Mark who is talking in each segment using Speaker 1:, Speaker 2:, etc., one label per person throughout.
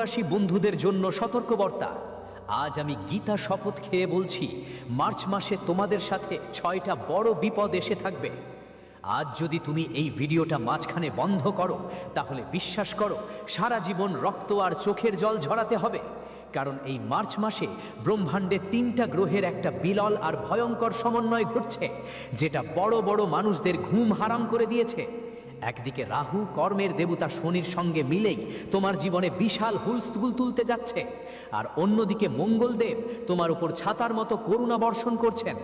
Speaker 1: রাশি বন্ধুদের জন্য সতর্কবার্তা। আজ আমি গীতা শপথ খেয়ে বলছি, মার্চ মাসে তোমাদের সাথে 6টা বড় বিপদ এসে থাকবে। আজ যদি তুমি এই ভিডিওটা মাঝখানে বন্ধ করো, তাহলে বিশ্বাস করো সারা জীবন রক্ত আর চোখের জল ঝরাতে হবে। কারণ এই মার্চ মাসে ব্রহ্মাণ্ডে 3টা গ্রহের একটা বিরল আর ভয়ঙ্কর সমন্বয় ঘটছে, যেটা বড় বড় মানুষদের ঘুম হারাম করে দিয়েছে। একদিকে রাহু কর্মের দেবতা শনির সঙ্গে মিলেই তোমার জীবনে বিশাল হুলস্থুল তুলতে যাচ্ছে, আর অন্যদিকে মঙ্গলদেব তোমার উপর ছাতার মতো করুণা বর্ষণ করছেন।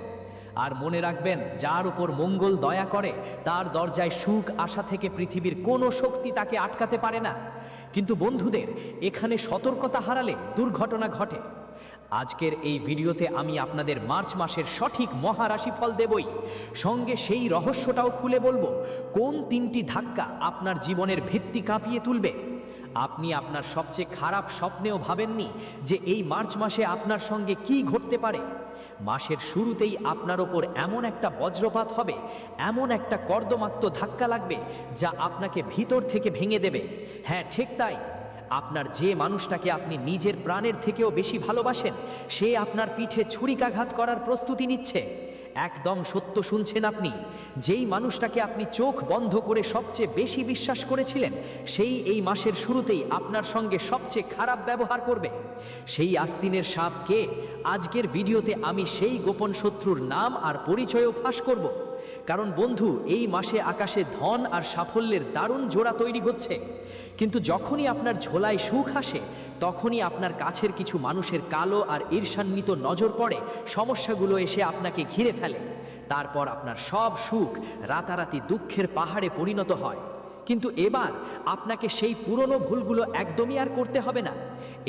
Speaker 1: আর মনে রাখবেন, যার উপর মঙ্গল দয়া করে তার দরজায় সুখ আশা থেকে পৃথিবীর কোনো শক্তি তাকে আটকাতে পারে না। কিন্তু বন্ধুদের, এখানে সতর্কতা হারালে দুর্ঘটনা ঘটে। আজকের এই ভিডিওতে আমি আপনাদের মার্চ মাসের সঠিক মহারাশিফল দেবই, সঙ্গে সেই রহস্যটাও খুলে বলবো কোন 3টি ধাক্কা আপনার জীবনের ভিত্তি কাঁপিয়ে তুলবে। আপনি আপনার সবচেয়ে খারাপ স্বপ্নেও ভাবেননি যে এই মার্চ মাসে আপনার সঙ্গে কি ঘটতে পারে। মাসের শুরুতেই আপনার ওপর এমন একটা বজ্রপাত হবে, এমন একটা কর্দমাক্ত ধাক্কা লাগবে যা আপনাকে ভিতর থেকে ভেঙে দেবে। হ্যাঁ, ঠিক তাই। আপনার যে মানুষটাকে আপনি নিজের প্রাণের থেকেও বেশি ভালোবাসেন, সে আপনার পিঠে ছুরিকাঘাত করার প্রস্তুতি নিচ্ছে। একদম সত্য শুনছেন আপনি। যেই মানুষটাকে আপনি চোখ বন্ধ করে সবচেয়ে বেশি বিশ্বাস করেছিলেন, সেই এই মাসের শুরুতেই আপনার সঙ্গে সবচেয়ে খারাপ ব্যবহার করবে। সেই আস্তিনের সাপ কে? আজকের ভিডিওতে আমি সেই গোপন শত্রুর নাম আর পরিচয়ও ফাঁস করব। কারণ বন্ধু, এই মাসে আকাশে ধন আর সাফল্যের দারুণ জোড়া তৈরি হচ্ছে। কিন্তু যখনই আপনার ঝোলায় সুখ আসে, তখনই আপনার কাছের কিছু মানুষের কালো আর ঈর্ষান্বিত নজর পড়ে, সমস্যাগুলো এসে আপনাকে ঘিরে ফেলে। তারপর আপনার সব সুখ রাতারাতি দুঃখের পাহাড়ে পরিণত হয়। কিন্তু এবার আপনাকে সেই পুরনো ভুলগুলো একদমই আর করতে হবে না।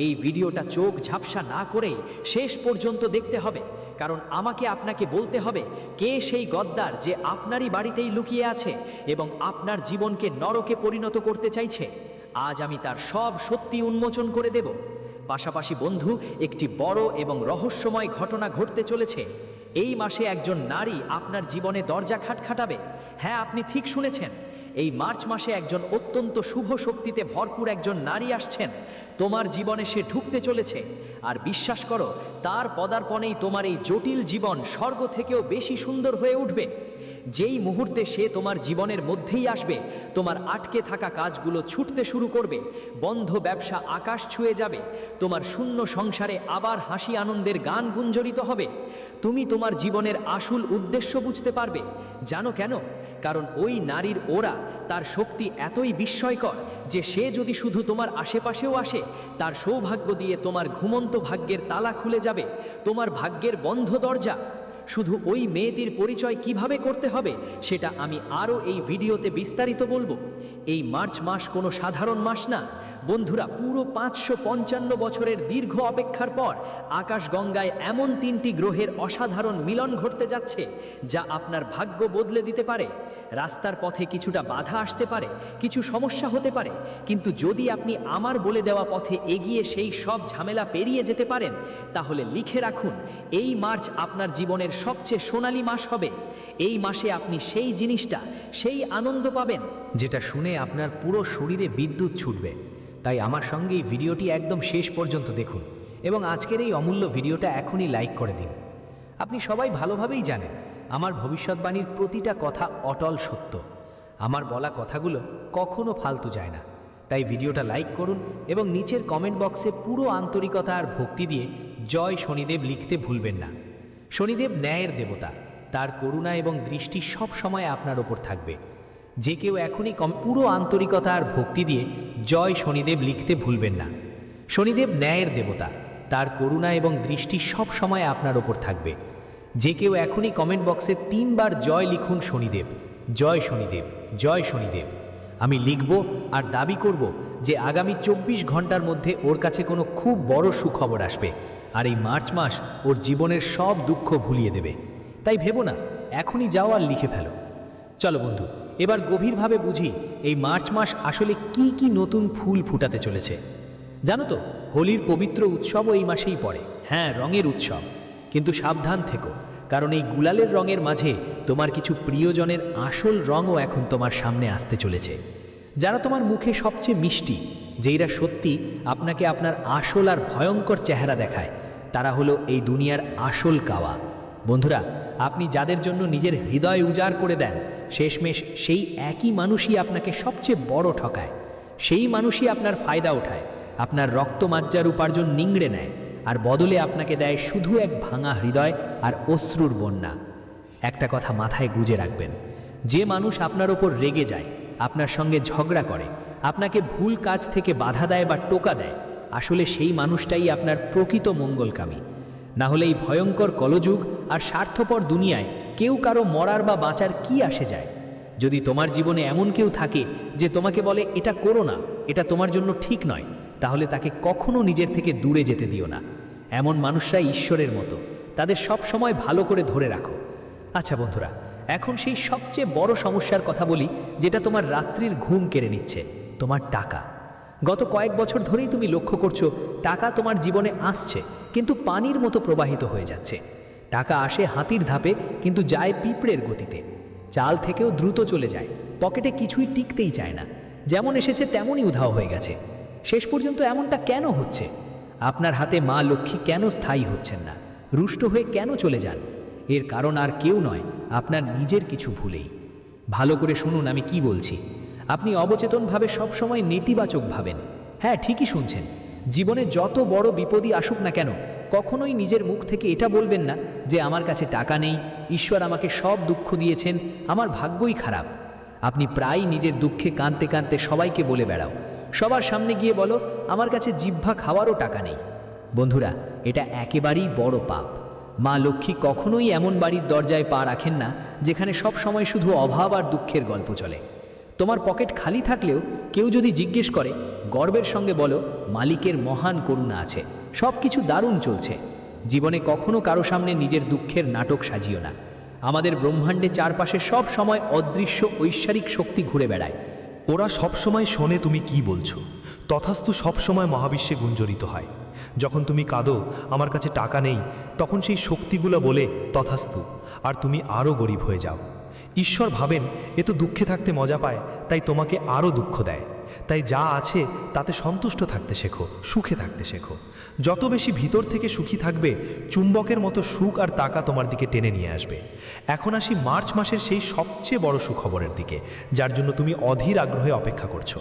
Speaker 1: এই ভিডিওটা চোখ ঝাপসা না করেই শেষ পর্যন্ত দেখতে হবে, কারণ আমাকে আপনাকে বলতে হবে কে সেই গদ্দার যে আপনারই বাড়িতেই লুকিয়ে আছে এবং আপনার জীবনকে নরকে পরিণত করতে চাইছে। আজ আমি তার সব সত্যি উন্মোচন করে দেব। পাশাপাশি বন্ধু, একটি বড় এবং রহস্যময় ঘটনা ঘটতে চলেছে। এই মাসে একজন নারী আপনার জীবনে দরজা খটখটাবে। হ্যাঁ, আপনি ঠিক শুনেছেন। এই মার্চ মাসে একজন অত্যন্ত শুভ শক্তিতে ভরপুর একজন নারী আসছেন তোমার জীবনে। সে ঢুকতে চলেছে, আর বিশ্বাস করো, তার পদার্পণেই তোমার এই জটিল জীবন স্বর্গ থেকেও বেশি সুন্দর হয়ে উঠবে। যেই মুহূর্তে সে তোমার জীবনের মধ্যেই আসবে, তোমার আটকে থাকা কাজগুলো ছুটতে শুরু করবে, বন্ধ ব্যবসা আকাশ ছুঁয়ে যাবে, তোমার শূন্য সংসারে আবার হাসি আনন্দের গান গুঞ্জরিত হবে। তুমি তোমার জীবনের আসল উদ্দেশ্য বুঝতে পারবে। জানো কেন? কারণ ওই নারীর ওরা, তার শক্তি এতই বিস্ময়কর যে সে যদি শুধু তোমার আশেপাশেও আসে, তার সৌভাগ্য দিয়ে তোমার ঘুমন্ত ভাগ্যের তালা খুলে যাবে, তোমার ভাগ্যের বন্ধ দরজা। শুধু ওই মেয়েটির পরিচয় কিভাবে করতে হবে সেটা আমি আরও এই ভিডিওতে বিস্তারিত বলবো। এই মার্চ মাস কোনো সাধারণ মাস না বন্ধুরা। পুরো 555 বছরের দীর্ঘ অপেক্ষার পর আকাশগঙ্গায় এমন 3টি গ্রহের অসাধারণ মিলন ঘটতে যাচ্ছে, যা আপনার ভাগ্য বদলে দিতে পারে। রাস্তার পথে কিছুটা বাধা আসতে পারে, কিছু সমস্যা হতে পারে, কিন্তু যদি আপনি আমার বলে দেওয়া পথে এগিয়ে সেই সব ঝামেলা পেরিয়ে যেতে পারেন, তাহলে লিখে রাখুন, এই মার্চ আপনার জীবনের সবচেয়ে সোনালী মাস হবে। এই মাসে আপনি সেই জিনিসটা, সেই আনন্দ পাবেন যেটা শুনে আপনার পুরো শরীরে বিদ্যুৎ ছুটবে। তাই আমার সঙ্গে এই ভিডিওটি একদম শেষ পর্যন্ত দেখুন এবং আজকের এই অমূল্য ভিডিওটা এখনই লাইক করে দিন। আপনি সবাই ভালোভাবেই জানেন, আমার ভবিষ্যৎবাণীর প্রতিটা কথা অটল সত্য। আমার বলা কথাগুলো কখনো ফালতু যায় না। তাই ভিডিওটা লাইক করুন এবং নিচের কমেন্ট বক্সে পুরো আন্তরিকতা আর ভক্তি দিয়ে জয় শনিদেব লিখতে ভুলবেন না। শনিদেব ন্যায়ের দেবতা, তার করুণা এবং দৃষ্টি সব সময় আপনার ওপর থাকবে। যে কেউ এখনই পুরো আন্তরিকতা আর ভক্তি দিয়ে জয় শনিদেব লিখতে ভুলবেন না। শনিদেব ন্যায়ের দেবতা, তার করুণা এবং দৃষ্টি সব সময় আপনার ওপর থাকবে। যে কেউ এখনই কমেন্ট বক্সে 3 বার জয় লিখুন শনিদেব, জয় শনিদেব, জয় শনিদেব। আমি লিখব আর দাবি করব যে আগামী 24 ঘন্টার মধ্যে ওর কাছে কোনো খুব বড় সুখবর আসবে, আর এই মার্চ মাস ওর জীবনের সব দুঃখ ভুলিয়ে দেবে। তাই ভেবো না, এখনই যাও আর লিখে ফেলো। চলো বন্ধু, এবার গভীরভাবে বুঝি এই মার্চ মাস আসলে কি নতুন ফুল ফুটাতে চলেছে। জানো তো, হোলির পবিত্র উৎসবও এই মাসেই পড়ে। হ্যাঁ, রঙের উৎসব। কিন্তু সাবধান থেকো, কারণ এই গুলালের রঙের মাঝে তোমার কিছু প্রিয়জনের আসল রঙও এখন তোমার সামনে আসতে চলেছে। যারা তোমার মুখে সবচেয়ে মিষ্টি, যেইরা সত্যি আপনাকে আপনার আসল আর ভয়ঙ্কর চেহারা দেখায়, তারা হলো এই দুনিয়ার আসল কাওয়া। বন্ধুরা, আপনি যাদের জন্য নিজের হৃদয় উজাড় করে দেন, শেষমেশ সেই একই মানুষই আপনাকে সবচেয়ে বড় ঠকায়। সেই মানুষই আপনার ফায়দা ওঠায়, আপনার রক্তমাজ্জার উপার্জন নিংড়ে নেয়, আর বদলে আপনাকে দেয় শুধু এক ভাঙা হৃদয় আর অশ্রুর বন্যা। একটা কথা মাথায় গুঁজে রাখবেন, যে মানুষ আপনার ওপর রেগে যায়, আপনার সঙ্গে ঝগড়া করে, আপনাকে ভুল কাজ থেকে বাধা দেয় বা টোকা দেয়, আসলে সেই মানুষটাই আপনার প্রকৃত মঙ্গলকামী। না হলে এই ভয়ঙ্কর কলযুগ আর স্বার্থপর দুনিয়ায় কেউ কারো মরার বা বাঁচার কি আসে যায়। যদি তোমার জীবনে এমন কেউ থাকে যে তোমাকে বলে এটা করো না, এটা তোমার জন্য ঠিক নয়, তাহলে তাকে কখনো নিজের থেকে দূরে যেতে দিও না। এমন মানুষরা ঈশ্বরের মতো, তাদের সব সময় ভালো করে ধরে রাখো। আচ্ছা বন্ধুরা, এখন সেই সবচেয়ে বড় সমস্যার কথা বলি, যেটা তোমার রাত্রির ঘুম কেড়ে নিচ্ছে, তোমার টাকা। গত কয়েক বছর ধরেই তুমি লক্ষ্য করছো টাকা তোমার জীবনে আসছে, কিন্তু পানির মতো প্রবাহিত হয়ে যাচ্ছে। টাকা আসে হাতির ধাপে, কিন্তু যায় পিঁপড়ের গতিতে। চাল থেকেও দ্রুত চলে যায়, পকেটে কিছুই টিকতেই চায় না। যেমন এসেছে তেমনই উধাও হয়ে গেছে। শেষ পর্যন্ত এমনটা কেন হচ্ছে? আপনার হাতে মা লক্ষ্মী কেন স্থায়ী হচ্ছেন না, রুষ্ট হয়ে কেন চলে যান? এর কারণ আর কেউ নয়, আপনার নিজের কিছু ভুলেই। ভালো করে শুনুন আমি কি বলছি। আপনি অবচেতনভাবে সবসময় নেতিবাচক ভাবেন। হ্যাঁ, ঠিকই শুনছেন। জীবনে যত বড় বিপদই আসুক না কেন, কখনোই নিজের মুখ থেকে এটা বলবেন না যে আমার কাছে টাকা নেই, ঈশ্বর আমাকে সব দুঃখ দিয়েছেন, আমার ভাগ্যই খারাপ। আপনি প্রায়ই নিজের দুঃখে কাঁদতে কাঁদতে সবাইকে বলে বেড়াও, সবার সামনে গিয়ে বলো আমার কাছে জিহ্বা খাওয়ারও টাকা নেই। বন্ধুরা, এটা একেবারেই বড় পাপ। মা লক্ষ্মী কখনোই এমন বাড়ির দরজায় পা রাখেন না যেখানে সব সময় শুধু অভাব আর দুঃখের গল্প চলে। তোমার পকেট খালি থাকলেও কেউ যদি জিজ্ঞেস করে, গর্বের সঙ্গে বলো মালিকের মহান করুণা আছে, সব কিছু দারুণ চলছে। জীবনে কখনো কারো সামনে নিজের দুঃখের নাটক সাজিও না। আমাদের ব্রহ্মাণ্ডে চারপাশে সব সময় অদৃশ্য ঐশ্বরিক শক্তি ঘুরে বেড়ায়।
Speaker 2: ওরা সবসময় শোনে তুমি কি বলছো, তথাস্তু সবসময় মহাবিশ্বে গুঞ্জরিত হয়। যখন তুমি কাঁদো আমার কাছে টাকা নেই, তখন সেই শক্তিগুলো বলে তথাস্তু, আর তুমি আরও গরিব হয়ে যাও। ঈশ্বর ভাবেন এ তো দুঃখে থাকতে মজা পায়, তাই তোমাকে আরও দুঃখ দেয়। তাই যা আছে তাতে সন্তুষ্ট থাকতে শেখো, সুখে থাকতে শেখো। যত বেশি ভিতর থেকে সুখী থাকবে, চুম্বকের মতো সুখ আর টাকা তোমার দিকে টেনে নিয়ে আসবে। এখন আসি মার্চ মাসের সেই সবচেয়ে বড় সুখবরের দিকে, যার জন্য তুমি অধীর আগ্রহে অপেক্ষা করছো।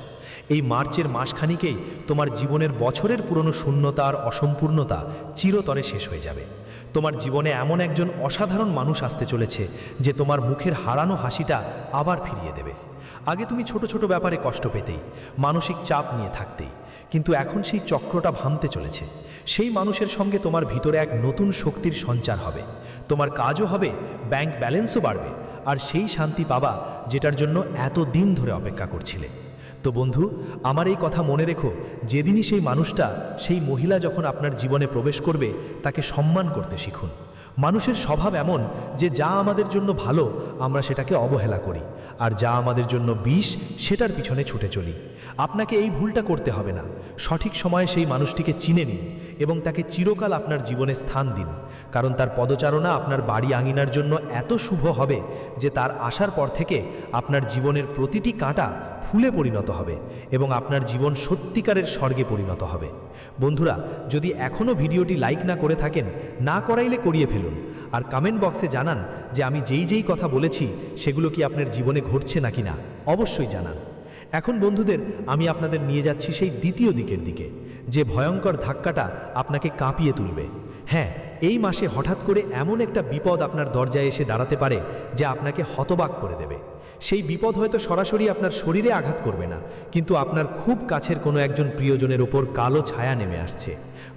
Speaker 2: এই মার্চের মাসখানিকেই তোমার জীবনের বছরের পুরনো শূন্যতা আর অসম্পূর্ণতা চিরতরে শেষ হয়ে যাবে। তোমার জীবনে এমন একজন অসাধারণ মানুষ আসতে চলেছে যে তোমার মুখের হারানো হাসিটা আবার ফিরিয়ে দেবে। আগে তুমি ছোট ছোট ব্যাপারে কষ্ট পেতেই, মানসিক চাপ নিয়ে থাকতেই, কিন্তু এখন সেই চক্রটা ভাঙতে চলেছে। সেই মানুষের সঙ্গে তোমার ভিতরে এক নতুন শক্তির সঞ্চার হবে, তোমার কাজও হবে, ব্যাংক ব্যালেন্সও বাড়বে, আর সেই শান্তি পাবা যেটার জন্য এত দিন ধরে অপেক্ষা করছিলে। তো বন্ধু, আমার এই কথা মনে রেখো, যেদিনই সেই মানুষটা, সেই মহিলা যখন আপনার জীবনে প্রবেশ করবে, তাকে সম্মান করতে শিখুন। মানুষের স্বভাব এমন যে যা আমাদের জন্য ভালো আমরা সেটাকে অবহেলা করি, আর যা আমাদের জন্য বিষ সেটার পিছনে ছুটে চলি। আপনাকে এই ভুলটা করতে হবে না। সঠিক সময়ে সেই মানুষটিকে চিনে নিন এবং তাকে চিরকাল আপনার জীবনে স্থান দিন, কারণ তার পদচারণা আপনার বাড়ি আঙিনার জন্য এত শুভ হবে যে তার আসার পর থেকে আপনার জীবনের প্রতিটি কাঁটা ফুলে পরিণত হবে এবং আপনার জীবন সত্যিকারের স্বর্গে পরিণত হবে। বন্ধুরা, যদি এখনও ভিডিওটি লাইক না করে থাকেন, না করাইলে করিয়ে ফেলুন, আর কমেন্ট বক্সে জানান যে আমি যেই কথা বলেছি সেগুলো কি আপনার জীবনে ঘটছে নাকি না, অবশ্যই জানান। এখন বন্ধুদের, আমি আপনাদের নিয়ে যাচ্ছি সেই দ্বিতীয় দিকের দিকে, যে ভয়ঙ্কর ধাক্কাটা আপনাকে কাঁপিয়ে তুলবে। হ্যাঁ, এই মাসে হঠাৎ করে এমন একটা বিপদ আপনার দরজায় এসে দাঁড়াতে পারে যা আপনাকে হতবাক করে দেবে। সেই বিপদ হয়তো সরাসরি আপনার শরীরে আঘাত করবে না, কিন্তু আপনার খুব কাছের কোনো একজন প্রিয়জনের ওপর কালো ছায়া নেমে আসছে।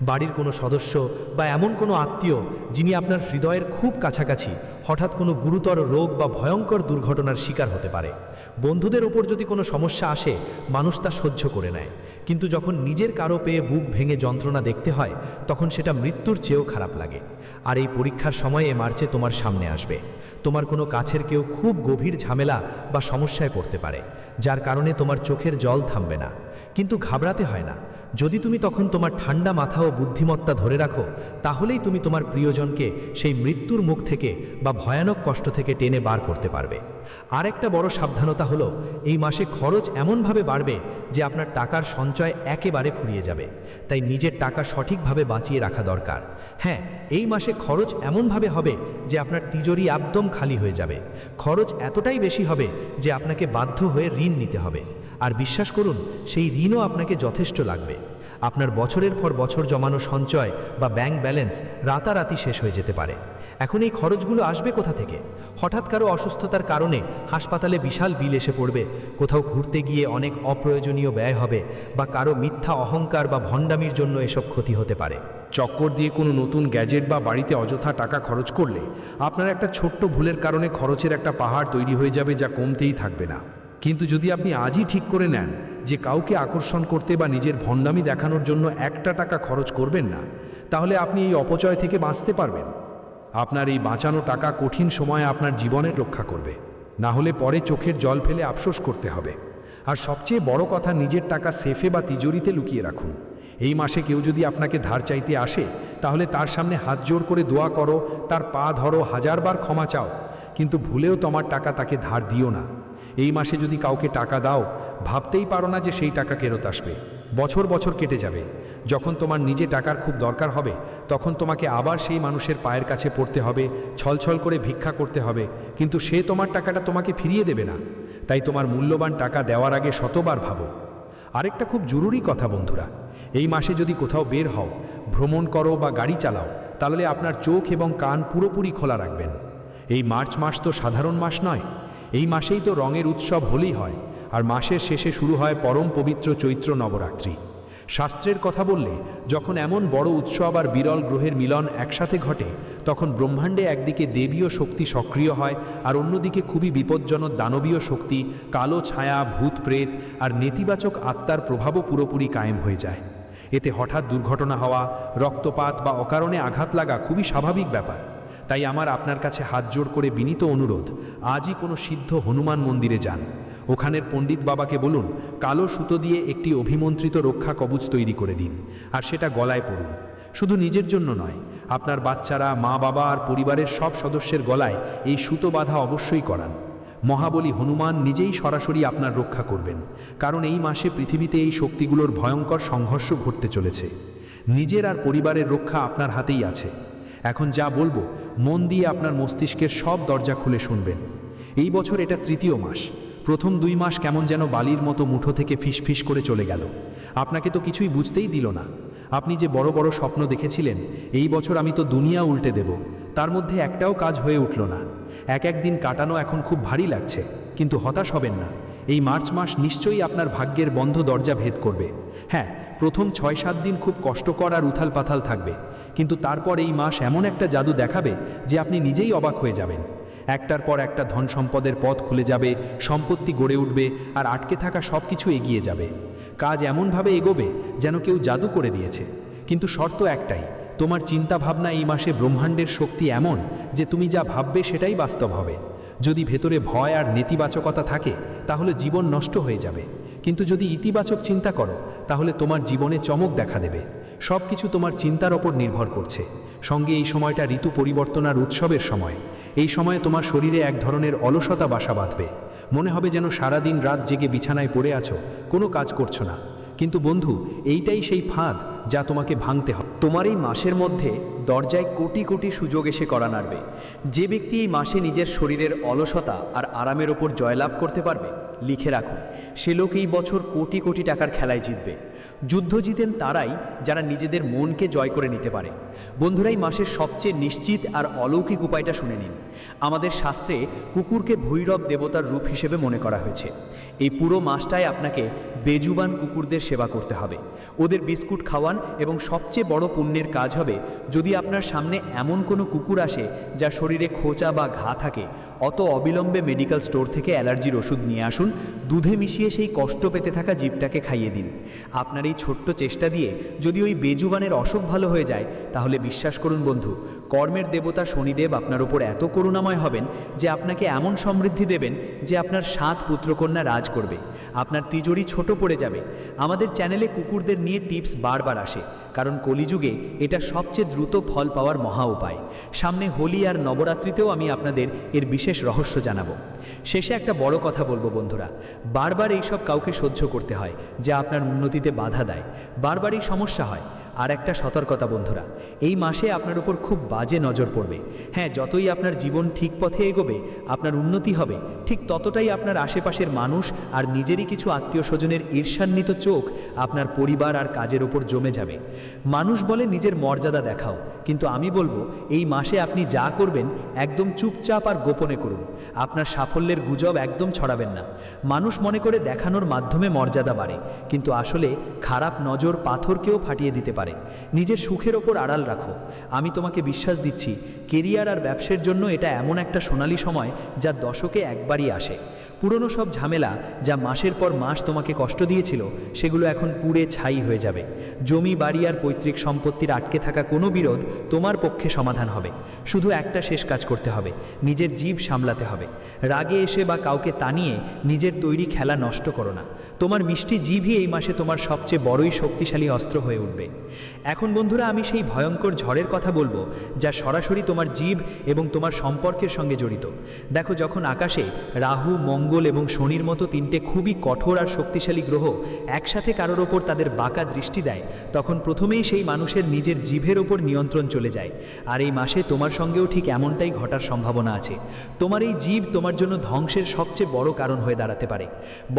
Speaker 2: বাড়ির কোনো সদস্য বা এমন কোনো আত্মীয় যিনি আপনার হৃদয়ের খুব কাছাকাছি হঠাৎ কোনো গুরুতর রোগ বা ভয়ঙ্কর দুর্ঘটনার শিকার হতে পারে। বন্ধুদের ওপর যদি কোনো সমস্যা আসে, মানুষ তা সহ্য করে নেয়, কিন্তু যখন নিজের কারো পেয়ে বুক ভেঙে যন্ত্রণা দেখতে হয়, তখন সেটা মৃত্যুর চেয়েও খারাপ লাগে। আর এই পরীক্ষার সময়ে মার্চে তোমার সামনে আসবে। তোমার কোনো কাছের কেউ খুব গভীর ঝামেলা বা সমস্যায় পড়তে পারে, যার কারণে তোমার চোখের জল থামবে না। কিন্তু ঘাবড়াতে হয় না। যদি তুমি তখন তোমার ঠান্ডা মাথা ও বুদ্ধিমত্তা ধরে রাখো, তাহলেই তুমি তোমার প্রিয়জনকে সেই মৃত্যুর মুখ থেকে বা ভয়ানক কষ্ট থেকে টেনে বার করতে পারবে। আর একটা বড় সাবধানতা হলো, এই মাসে খরচ এমনভাবে বাড়বে যে আপনার টাকার সঞ্চয় একেবারে ফুরিয়ে যাবে। তাই নিজের টাকা সঠিকভাবে বাঁচিয়ে রাখা দরকার। হ্যাঁ, এই মাসে খরচ এমনভাবে হবে যে আপনার তিজোরি একদম খালি হয়ে যাবে। খরচ এতটাই বেশি হবে যে আপনাকে বাধ্য হয়ে ঋণ নিতে হবে। আর বিশ্বাস করুন, সেই ঋণও আপনাকে যথেষ্ট লাগবে। আপনার বছরের পর বছর জমানো সঞ্চয় বা ব্যাংক ব্যালেন্স রাতারাতি শেষ হয়ে যেতে পারে। এখন এই খরচগুলো আসবে কোথা থেকে? হঠাৎ কারো অসুস্থতার কারণে হাসপাতালে বিশাল বিল এসে পড়বে, কোথাও ঘুরতে গিয়ে অনেক অপ্রয়োজনীয় ব্যয় হবে, বা কারো মিথ্যা অহংকার বা ভণ্ডামির জন্য এসব ক্ষতি হতে পারে।
Speaker 3: চক্কর দিয়ে কোনো নতুন গ্যাজেট বা বাড়িতে অযথা টাকা খরচ করলে আপনার একটা ছোট্ট ভুলের কারণে খরচের একটা পাহাড় তৈরি হয়ে যাবে, যা কমতেই থাকবে না। কিন্তু যদি আপনি আজই ঠিক করে নেন যে কাউকে আকর্ষণ করতে বা নিজের ভণ্ডামি দেখানোর জন্য একটা টাকা খরচ করবেন না, তাহলে আপনি এই অপচয় থেকে বাঁচতে পারবেন। আপনার এই বাঁচানো টাকা কঠিন সময়ে আপনার জীবনের রক্ষা করবে, না হলে পরে চোখের জল ফেলে আফসোস করতে হবে। আর সবচেয়ে বড় কথা, নিজের টাকা সেফে বা তিজোরিতে লুকিয়ে রাখুন। এই মাসে কেউ যদি আপনাকে ধার চাইতে আসে, তাহলে তার সামনে হাত জোড় করে দোয়া করো, তার পা ধরো, 1000 বার ক্ষমা চাও, কিন্তু ভুলেও তোমার টাকা তাকে ধার দিও না। এই মাসে যদি কাউকে টাকা দাও, ভাবতেই পারো না যে সেই টাকা ফেরত আসবে। বছর বছর কেটে যাবে, যখন তোমার নিজে টাকার খুব দরকার হবে, তখন তোমাকে আবার সেই মানুষের পায়ের কাছে পড়তে হবে, ছলছল করে ভিক্ষা করতে হবে, কিন্তু সে তোমার টাকাটা তোমাকে ফিরিয়ে দেবে না। তাই তোমার মূল্যবান টাকা দেওয়ার আগে শতবার ভাবো। আরেকটা খুব জরুরি কথা বন্ধুরা, এই মাসে যদি কোথাও বের হও, ভ্রমণ করো বা গাড়ি চালাও, তাহলে আপনার চোখ এবং কান পুরোপুরি খোলা রাখবেন। এই মার্চ মাস তো সাধারণ মাস নয়, এই মাসেই তো রঙের উৎসব হোলি হয়, আর মাসের শেষে শুরু হয় পরম পবিত্র চৈত্র নবরাত্রি। শাস্ত্রের কথা বললে, যখন এমন বড় উৎসব আর বিরল গ্রহের মিলন একসাথে ঘটে, তখন ব্রহ্মাণ্ডে একদিকে দেবীয় শক্তি সক্রিয় হয়, আর অন্যদিকে খুবই বিপজ্জনক দানবীয় শক্তি, কালো ছায়া, ভূত প্রেত আর নেতিবাচক আত্মার প্রভাবও পুরোপুরি কায়েম হয়ে যায়। এতে হঠাৎ দুর্ঘটনা হওয়া, রক্তপাত বা অকারণে আঘাত লাগা খুবই স্বাভাবিক ব্যাপার। তাই আমার আপনার কাছে হাত জোড় করে বিনীত অনুরোধ, আজই কোনো সিদ্ধ হনুমান মন্দিরে যান। ওখানের পণ্ডিত বাবাকে বলুন, কালো সুতো দিয়ে একটি অভিমন্ত্রিত রক্ষা কবচ তৈরি করে দিন, আর সেটা গলায় পড়ুন। শুধু নিজের জন্য নয়, আপনার বাচ্চারা, মা বাবা আর পরিবারের সব সদস্যের গলায় এই সুতো বাঁধা অবশ্যই করান। মহাবলী হনুমান নিজেই সরাসরি আপনার রক্ষা করবেন, কারণ এই মাসে পৃথিবীতে এই শক্তিগুলোর ভয়ঙ্কর সংঘর্ষ ঘটতে চলেছে। নিজের আর পরিবারের রক্ষা আপনার হাতেই আছে। এখন যা বলবো, মন দিয়ে আপনার মস্তিষ্কের সব দরজা খুলে শুনবেন। এই বছর এটা তৃতীয় মাস। প্রথম 2 মাস কেমন যেন বালির মতো মুঠো থেকে ফিসফিস করে চলে গেল। আপনাকে তো কিছুই বুঝতেই দিল না। আপনি যে বড় বড় স্বপ্ন দেখেছিলেন, এই বছর আমি তো দুনিয়া উল্টে দেব, তার মধ্যে একটাও কাজ হয়ে উঠল না। এক দিন কাটানো এখন খুব ভারী লাগছে, কিন্তু হতাশ হবেন না। এই মার্চ মাস নিশ্চয়ই আপনার ভাগ্যের বন্ধ দরজা ভেদ করবে। হ্যাঁ, প্রথম 6-7 দিন খুব কষ্টকর আর উথাল পাথাল থাকবে, কিন্তু তারপর এই মাস এমন একটা জাদু দেখাবে যে আপনি নিজেই অবাক হয়ে যাবেন। একটার পর একটা ধন সম্পদের পথ খুলে যাবে, সম্পত্তি গড়ে উঠবে, আর আটকে থাকা সব কিছু এগিয়ে যাবে। কাজ এমনভাবে এগোবে যেন কেউ জাদু করে দিয়েছে। কিন্তু শর্ত একটাই, তোমার চিন্তা ভাবনা এই মাসে ব্রহ্মাণ্ডের শক্তি এমন যে তুমি যা ভাববে সেটাই বাস্তব হবে। যদি ভেতরে ভয় আর নেতিবাচকতা থাকে, তাহলে জীবন নষ্ট হয়ে যাবে, কিন্তু যদি ইতিবাচক চিন্তা করো, তাহলে তোমার জীবনে চমক দেখা দেবে। সব কিছু তোমার চিন্তার ওপর নির্ভর করছে। সঙ্গে এই সময়টা ঋতু পরিবর্তন আর উৎসবের সময়। এই সময়ে তোমার শরীরে এক ধরনের অলসতা বাসা বাঁধবে। মনে হবে যেন সারাদিন রাত জেগে বিছানায় পড়ে আছো, কোনো কাজ করছো না। কিন্তু বন্ধু, এইটাই সেই ফাঁদ যা তোমাকে ভাঙতে হবে।
Speaker 1: তোমার এই মাসের মধ্যে দরজায় কোটি কোটি সুযোগ এসে করা নাড়বে। যে ব্যক্তি এই মাসে নিজের শরীরের অলসতা আর আরামের ওপর জয়লাভ করতে পারবে, লিখে রাখুন, সে লোক এই বছর কোটি কোটি টাকার খেলায় জিতবে। যুদ্ধ জিতেন তারাই যারা নিজেদের মনকে জয় করে নিতে পারে। বন্ধুরা, এই মাসের সবচেয়ে নিশ্চিত আর অলৌকিক উপায়টা শুনে নিন। আমাদের শাস্ত্রে কুকুরকে ভৈরব দেবতার রূপ হিসেবে মনে করা হয়েছে। এই পুরো মাসটায় আপনাকে বেজুবান কুকুরদের সেবা করতে হবে। ওদের বিস্কুট খাওয়ান, এবং সবচেয়ে বড় পুণ্যের কাজ হবে, যদি আপনার সামনে এমন কোনো কুকুর আসে যার শরীরে খোঁচা বা ঘা থাকে, অত অবিলম্বে মেডিকেল স্টোর থেকে অ্যালার্জির ওষুধ নিয়ে আসুন, দুধে মিশিয়ে সেই কষ্ট পেতে থাকা জীবটাকে খাইয়ে দিন। আপনার এই ছোট্ট চেষ্টা দিয়ে যদি ওই বেজুবানের অসুখ ভালো হয়ে যায়, তাহলে বিশ্বাস করুন বন্ধু, কর্মের দেবতা শনিদেব আপনার ওপর এত করুণাময় হবেন যে আপনাকে এমন সমৃদ্ধি দেবেন যে আপনার 7 পুত্রকন্যা রাজ করবে। আপনার তিজোরি ছোট
Speaker 4: পড়ে যাবে। আমাদের চ্যানেলে কুকুরদের নিয়ে টিপস বারবার আসে, কারণ কলিযুগে এটা সবচেয়ে দ্রুত ফল পাওয়ার মহা উপায়। সামনে হোলি আর নবরাত্রিতেও আমি আপনাদের এর বিশেষ রহস্য জানাবো। শেষে একটা বড় কথা বলবো বন্ধুরা, বারবার এইসব কাউকে সহ্য করতে হয় যা আপনার উন্নতিতে বাধা দেয়, বারবারই সমস্যা হয়। আর একটা সতর্কতা বন্ধুরা, এই মাসে আপনার উপর খুব বাজে নজর পড়বে। হ্যাঁ, যতই আপনার জীবন ঠিক পথে এগোবে, আপনার উন্নতি হবে, ঠিক ততটাই আপনার আশেপাশের মানুষ আর নিজেরই কিছু আত্মীয় স্বজনের ঈর্ষান্বিত চোখ আপনার পরিবার আর কাজের ওপর জমে যাবে। মানুষ বলে নিজের মর্যাদা দেখাও, কিন্তু আমি বলবো এই মাসে আপনি যা করবেন একদম চুপচাপ আর গোপনে করুন। আপনার সাফল্যের গুজব একদম ছড়াবেন না। মানুষ মনে করে দেখানোর মাধ্যমে মর্যাদা বাড়ে, কিন্তু আসলে খারাপ নজর পাথরকেও ফাটিয়ে দিতে পারে। নিজের সুখের ওপর আড়াল রাখো। আমি তোমাকে বিশ্বাস দিচ্ছি, কেরিয়ার আর ব্যবসার জন্য এটা এমন একটা সোনালী সময় যা দশকে একবারই আসে। পুরনো সব ঝামেলা যা মাসের পর মাস তোমাকে কষ্ট দিয়েছিল, সেগুলো এখন পুড়ে ছাই হয়ে যাবে। জমি বাড়ি আর পৈতৃক সম্পত্তির আটকে থাকা কোনো বিরোধ তোমার পক্ষে সমাধান হবে। শুধু একটা শেষ কাজ করতে হবে, নিজের জিভ সামলাতে হবে। রাগে এসে বা কাউকে তানিয়ে নিজের তৈরি খেলা নষ্ট করো না। তোমার মিষ্টি জিভই এই মাসে তোমার সবচেয়ে বড়ই শক্তিশালী অস্ত্র হয়ে উঠবে। এখন বন্ধুরা, আমি সেই ভয়ঙ্কর ঝড়ের কথা বলবো যা সরাসরি তোমার জিভ এবং তোমার সম্পর্কের সঙ্গে জড়িত। দেখো, যখন আকাশে রাহু, মঙ্গল এবং শনির মতো তিনটে খুবই কঠোর আর শক্তিশালী গ্রহ একসাথে কারোর ওপর তাদের বাঁকা দৃষ্টি দেয়, তখন প্রথমেই সেই মানুষের নিজের জিভের ওপর নিয়ন্ত্রণ চলে যায়। আর এই মাসে তোমার সঙ্গেও ঠিক এমনটাই ঘটার সম্ভাবনা আছে। তোমার এই জিভ তোমার জন্য ধ্বংসের সবচেয়ে বড় কারণ হয়ে দাঁড়াতে পারে।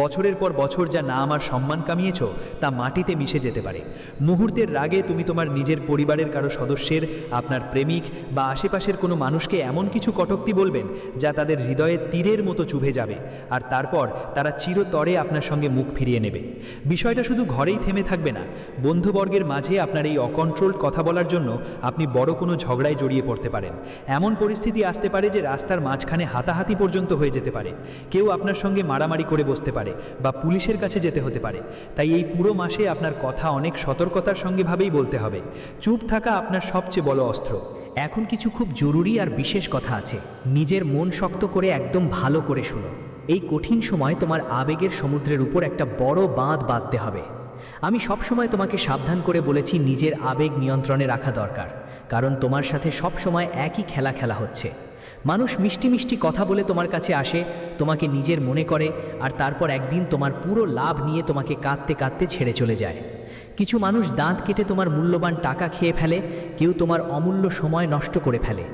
Speaker 4: বছরের পর বছর যা না আমার সম্মান কামিয়েছ, তা মাটিতে মিশে যেতে পারে। মুহূর্তের রাগে তুমি তোমার নিজের পরিবারের কারো সদস্যের, আপনার প্রেমিক বা আশেপাশের কোনো মানুষকে এমন কিছু কটূক্তি বলবেন যা তাদের হৃদয়ে তীরের মতো চুভে যাবে, আর তারপর তারা চিরতরে আপনার সঙ্গে মুখ ফিরিয়ে নেবে। বিষয়টা শুধু ঘরেই থেমে থাকবে না, বন্ধুবর্গের মাঝে আপনার এই অকন্ট্রোলড কথা বলার জন্য আপনি বড় কোনো ঝগড়ায় জড়িয়ে পড়তে পারেন। এমন পরিস্থিতি আসতে পারে যে রাস্তার মাঝখানে হাতাহাতি পর্যন্ত হয়ে যেতে পারে। কেউ আপনার সঙ্গে মারামারি করে বসতে পারে বা পুলিশের কাছে যেতে হতে পারে। তাই এই পুরো মাসে আপনার কথা অনেক সতর্কতার সঙ্গে ভাবেই বলতে হবে। চুপ থাকা আপনার সবচেয়ে বড় অস্ত্র।
Speaker 1: এখন কিছু খুব জরুরি আর বিশেষ কথা আছে। নিজের মন শক্ত করে একদম ভালো করে শুনো। এই কঠিন সময় তোমার আবেগের সমুদ্রের উপর একটা বড় বাঁধ বাঁধতে হবে। আমি সবসময় তোমাকে সাবধান করে বলেছি নিজের আবেগ নিয়ন্ত্রণে রাখা দরকার, কারণ তোমার সাথে সবসময় একই খেলা খেলা হচ্ছে। মানুষ মিষ্টি মিষ্টি কথা বলে তোমার কাছে আসে, তোমাকে নিজের মনে করে, আর তারপর একদিন তোমার পুরো লাভ নিয়ে তোমাকে কাঁদতে কাঁদতে ছেড়ে চলে যায়। কিছু মানুষ দাঁত কেটে তোমার মূল্যবান টাকা খেয়ে ফেলে, কেউ তোমার অমূল্য সময় নষ্ট করে ফেলে,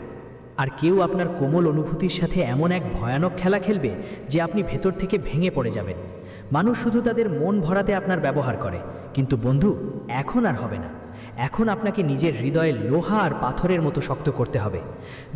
Speaker 1: আর কেউ আপনার কোমল অনুভূতির সাথে এমন এক ভয়ানক খেলা খেলবে যে আপনি ভেতর থেকে ভেঙে পড়ে যাবেন। মানুষ শুধু তাদের মন ভরাতে আপনার ব্যবহার করে, কিন্তু বন্ধু, এখন আর হবে না। এখন আপনাকে নিজের হৃদয়ে লোহা আর পাথরের মতো শক্ত করতে হবে।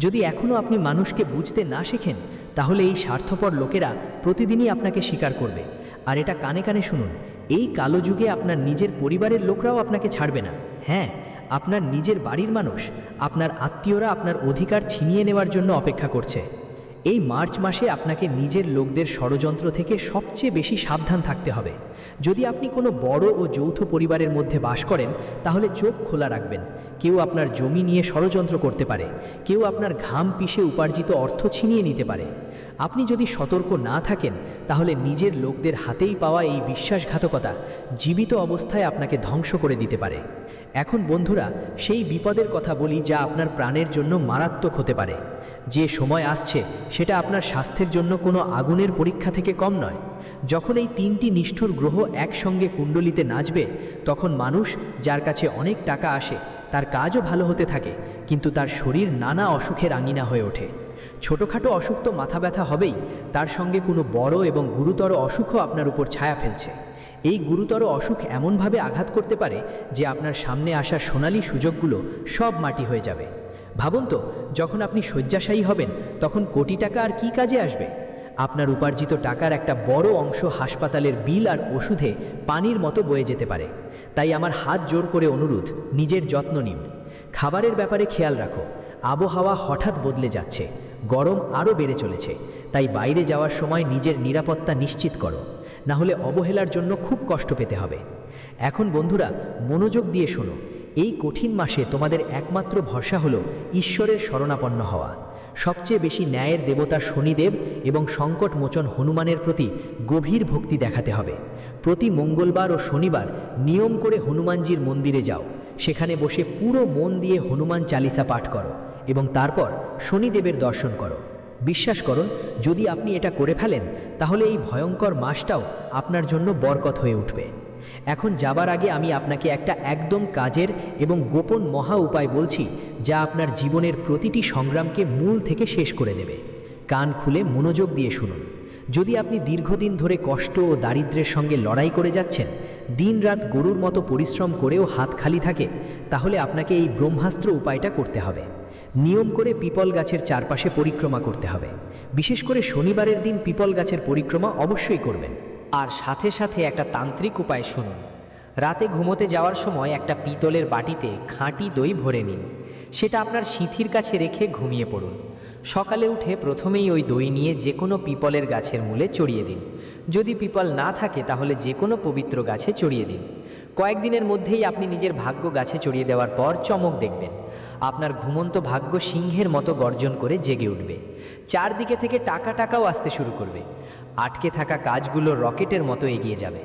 Speaker 1: যদি এখনও আপনি মানুষকে বুঝতে না শেখেন, তাহলে এই স্বার্থপর লোকেরা প্রতিদিনই আপনাকে স্বীকার করবে। আর এটা কানে কানে শুনুন, এই কালো যুগে আপনার নিজের পরিবারের লোকরাও আপনাকে ছাড়বে না। হ্যাঁ, আপনার নিজের বাড়ির মানুষ, আপনার আত্মীয়রা আপনার অধিকার ছিনিয়ে নেওয়ার জন্য অপেক্ষা করছে। এই মার্চ মাসে আপনাকে নিজের লোকদের ষড়যন্ত্র থেকে সবচেয়ে বেশি সাবধান থাকতে হবে। যদি আপনি কোনো বড় ও যৌথ পরিবারের মধ্যে বাস করেন, তাহলে চোখ খোলা রাখবেন। কেউ আপনার জমি নিয়ে ষড়যন্ত্র করতে পারে, কেউ আপনার ঘাম পিষে উপার্জিত অর্থ ছিনিয়ে নিতে পারে। আপনি যদি সতর্ক না থাকেন, তাহলে নিজের লোকদের হাতেই পাওয়া এই বিশ্বাসঘাতকতা জীবিত অবস্থায় আপনাকে ধ্বংস করে দিতে পারে। এখন বন্ধুরা, সেই বিপদের কথা বলি যা আপনার প্রাণের জন্য মারাত্মক হতে পারে। যে সময় আসছে সেটা আপনার স্বাস্থ্যের জন্য কোনো আগুনের পরীক্ষা থেকে কম নয়। যখন এই তিনটি নিষ্ঠুর গ্রহ একসঙ্গে কুণ্ডলিতে নাচবে, তখন মানুষ যার কাছে অনেক টাকা আসে, তার কাজও ভালো হতে থাকে, কিন্তু তার শরীর নানা অসুখের আঙিনা হয়ে ওঠে। ছোটোখাটো অসুখ তো মাথা ব্যথা হবেই, তার সঙ্গে কোনো বড় এবং গুরুতর অসুখও আপনার উপর ছায়া ফেলছে। এই গুরুতর অসুখ এমনভাবে আঘাত করতে পারে যে আপনার সামনে আসা সোনালী সুযোগগুলো সব মাটি হয়ে যাবে। ভাবুন তো, যখন আপনি শয্যাশায়ী হবেন, তখন কোটি টাকা আর কী কাজে আসবে? আপনার উপার্জিত টাকার একটা বড় অংশ হাসপাতালের বিল আর ওষুধে পানির মতো বয়ে যেতে পারে। তাই আমার হাত জোর করে অনুরোধ, নিজের যত্ন নিন। খাবারের ব্যাপারে খেয়াল রাখো। আবহাওয়া হঠাৎ বদলে যাচ্ছে, গরম আরও বেড়ে চলেছে, তাই বাইরে যাওয়ার সময় নিজের নিরাপত্তা নিশ্চিত করো, না হলে অবহেলার জন্য খুব কষ্ট পেতে হবে। এখন বন্ধুরা, মনোযোগ দিয়ে শোনো। এই কঠিন মাসে তোমাদের একমাত্র ভরসা হলো ঈশ্বরের শরণাপন্ন হওয়া। সবচেয়ে বেশি ন্যায়ের দেবতা শনিদেব এবং সংকট মোচন হনুমানের প্রতি গভীর ভক্তি দেখাতে হবে। প্রতি মঙ্গলবার ও শনিবার নিয়ম করে হনুমানজির মন্দিরে যাও, সেখানে বসে পুরো মন দিয়ে হনুমান চালিসা পাঠ করো এবং তারপর শনিদেবের দর্শন করো। বিশ্বাস করুন, যদি আপনি এটা করে ফেলেন তাহলে এই ভয়ঙ্কর মাসটাও আপনার জন্য বরকত হয়ে উঠবে। এখন যাবার আগে আমি আপনাকে একটা একদম কাজের এবং গোপন মহা উপায় বলছি, যা আপনার জীবনের প্রতিটি সংগ্রামকে মূল থেকে শেষ করে দেবে। কান খুলে মনোযোগ দিয়ে শুনুন। যদি আপনি দীর্ঘদিন ধরে কষ্ট ও দারিদ্র্যের সঙ্গে লড়াই করে যাচ্ছেন, দিনরাত গরুর মতো পরিশ্রম করেও হাত খালি থাকে, তাহলে আপনাকে এই ব্রহ্মাস্ত্র উপায়টা করতে হবে। নিয়ম করে পিপল গাছের চারপাশে পরিক্রমা করতে হবে। বিশেষ করে শনিবারের দিন পিপল গাছের পরিক্রমা অবশ্যই করবেন। আর সাথে সাথে একটা তান্ত্রিক উপায় শুনুন। রাতে ঘুমোতে যাওয়ার সময় একটা পিতলের বাটিতে খাঁটি দই ভরে নিন। সেটা আপনার সিঁথির কাছে রেখে ঘুমিয়ে পড়ুন। সকালে উঠে প্রথমেই ওই দই নিয়ে যে কোনো পিপলের গাছের মূলে চড়িয়ে দিন। যদি পিপল না থাকে তাহলে যে কোনো পবিত্র গাছে চড়িয়ে দিন। কয়েকদিনের মধ্যেই আপনি নিজের ভাগ্য গাছে চড়িয়ে দেওয়ার পর চমক দেখবেন। আপনার ঘুমন্ত ভাগ্য সিংহের মতো গর্জন করে জেগে উঠবে। চারদিকে থেকে টাকাও আসতে শুরু করবে। আটকে থাকা কাজগুলো রকেটের মতো এগিয়ে যাবে।